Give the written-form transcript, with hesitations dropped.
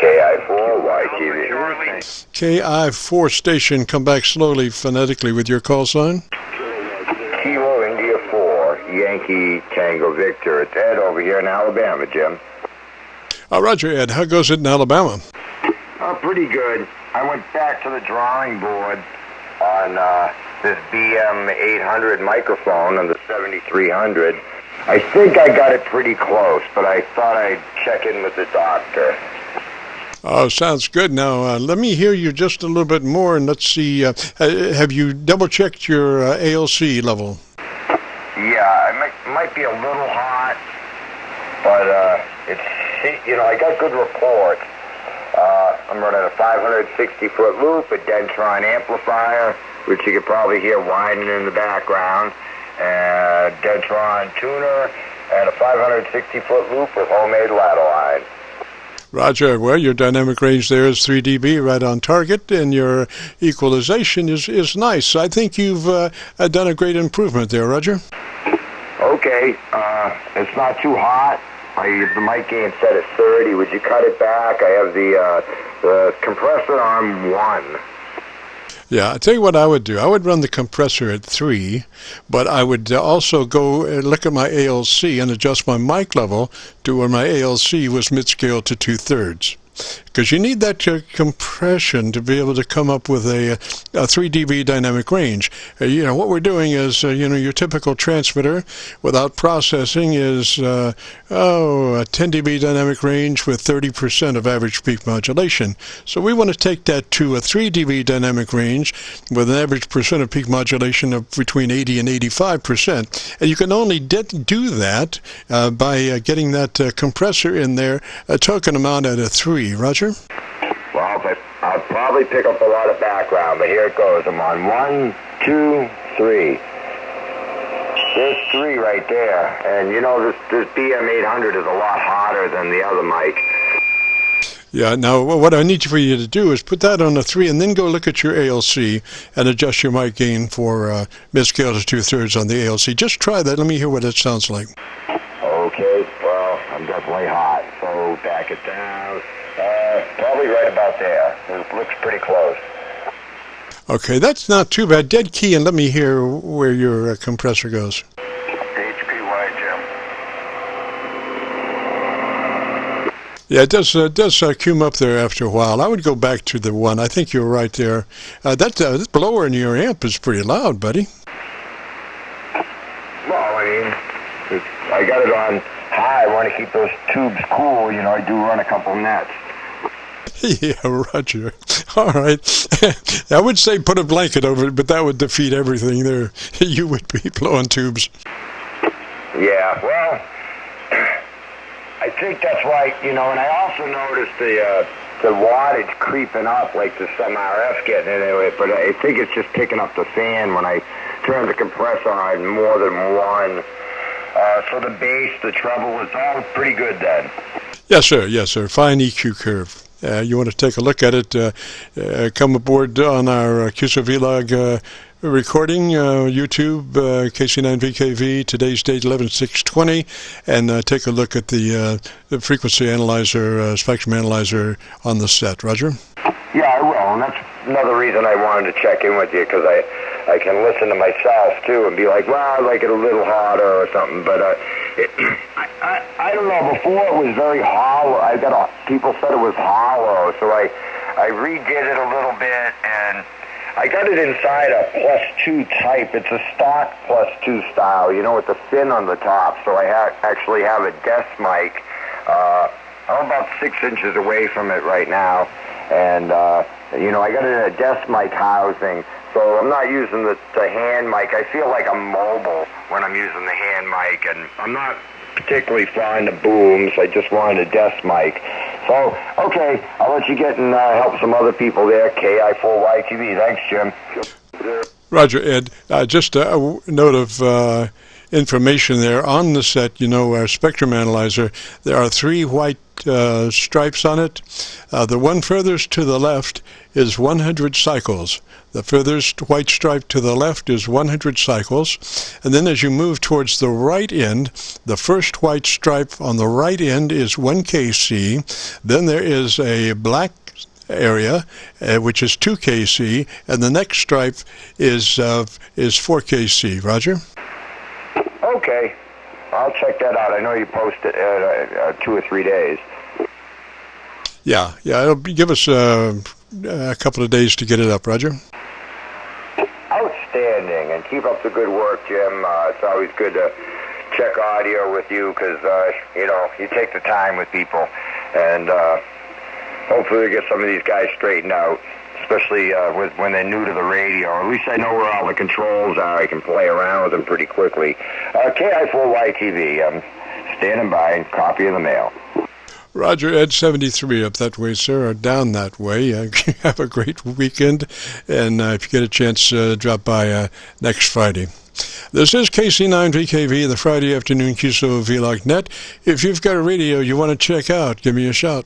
ED-KI4YTV. KI4 station, come back slowly phonetically with your call sign. Kilo India 4, Yankee Tango Victor. It's Ed over here in Alabama, Jim. Roger, Ed. How goes it in Alabama? Pretty good. I went back to the drawing board on this BM800 microphone and the 7300. I think I got it pretty close, but I thought I'd check in with the doctor. Oh, sounds good. Now, let me hear you just a little bit more, and let's see. Have you double-checked your ALC level? Yeah, it might be a little hot, but it's, you know, I got good reports. I'm running a 560-foot loop, a Dentron amplifier, which you could probably hear whining in the background, and a Dentron tuner, and a 560-foot loop with homemade ladder line. Roger. Well, your dynamic range there is 3 dB, right on target, and your equalization is nice. I think you've done a great improvement there, Roger. Okay, it's not too hot. I have the mic gain set at 30. Would you cut it back? I have the compressor on 1. Yeah, I'll tell you what I would do. I would run the compressor at 3, but I would also go look at my ALC and adjust my mic level to where my ALC was mid-scale to 2/3. Because you need that compression to be able to come up with a 3 dB dynamic range. You know, what we're doing is, you know, your typical transmitter without processing is, a 10 dB dynamic range with 30% of average peak modulation. So we want to take that to a 3 dB dynamic range with an average percent of peak modulation of between 80 and 85%. And you can only do that by getting that compressor in there a token amount at a 3. Roger? Well, I'll probably pick up a lot of background, but here it goes. I'm on 1, 2, 3. There's 3 right there. And you know, this BM800 is a lot hotter than the other mic. Yeah, now what I need for you to do is put that on a 3 and then go look at your ALC and adjust your mic gain for mid-scale to 2/3 on the ALC. Just try that. Let me hear what it sounds like. Okay, well, I'm definitely hot, so back it down. Probably right about there. It looks pretty close. Okay, that's not too bad. Dead key, and let me hear where your compressor goes. HPY, Jim. Yeah, it does come up there after a while. I would go back to the 1. I think you're right there. That blower in your amp is pretty loud, buddy. Well, I mean, I got it on high. I want to keep those tubes cool. You know, I do run a couple nets. Yeah, Roger. All right. I would say put a blanket over it, but that would defeat everything there. You would be blowing tubes. Yeah, well, I think that's right, you know, and I also noticed the wattage creeping up, like the some RF getting into it, but I think it's just picking up the fan when I turn the compressor on more than 1. So the bass, the treble, it's all pretty good then. Yes, sir. Yes, sir. Fine EQ curve. You want to take a look at it, come aboard on our Qso-Vlog recording, YouTube, KC9VKV, today's date 11/6/20, and take a look at the frequency analyzer, spectrum analyzer on the set. Roger? Yeah, I will, and that's another reason I wanted to check in with you, because I can listen to myself, too, and be like, well, I like it a little hotter or something, but I don't know, before it was very hollow. People said it was hollow, so I redid it a little bit, and I got it inside a +2 type. It's a stock +2 style, you know, with the fin on the top, so I actually have a desk mic. I'm about 6 inches away from it right now, and, you know, I got it in a desk mic housing, so I'm not using the hand mic. I feel like I'm mobile when I'm using the hand mic, and I'm not particularly fond of booms. I just wanted a desk mic. So, okay, I'll let you get and help some other people there. KI4YTV. Thanks, Jim. Roger, Ed. Just a note of information there on the set. You know, our spectrum analyzer, there are 3 white stripes on it. The one furthest to the left is 100 cycles. The furthest white stripe to the left is 100 cycles. And then as you move towards the right end, the first white stripe on the right end is 1 kc. Then there is a black area, which is 2 kc, and the next stripe is 4 kc. Roger? Okay. I'll check that out. I know you post it 2 or 3 days. Yeah, it'll give us a couple of days to get it up, Roger. Outstanding, and keep up the good work, Jim. It's always good to check audio with you because, you take the time with people, and hopefully we get some of these guys straightened out, especially when they're new to the radio. At least I know where all the controls are. I can play around with them pretty quickly. KI4YTV, I'm standing by, copy of the mail. Roger, Ed 73 up that way, sir, or down that way. Have a great weekend, and if you get a chance, drop by next Friday. This is KC9VKV, the Friday afternoon Qso-Vlog net. If you've got a radio you want to check out, give me a shout.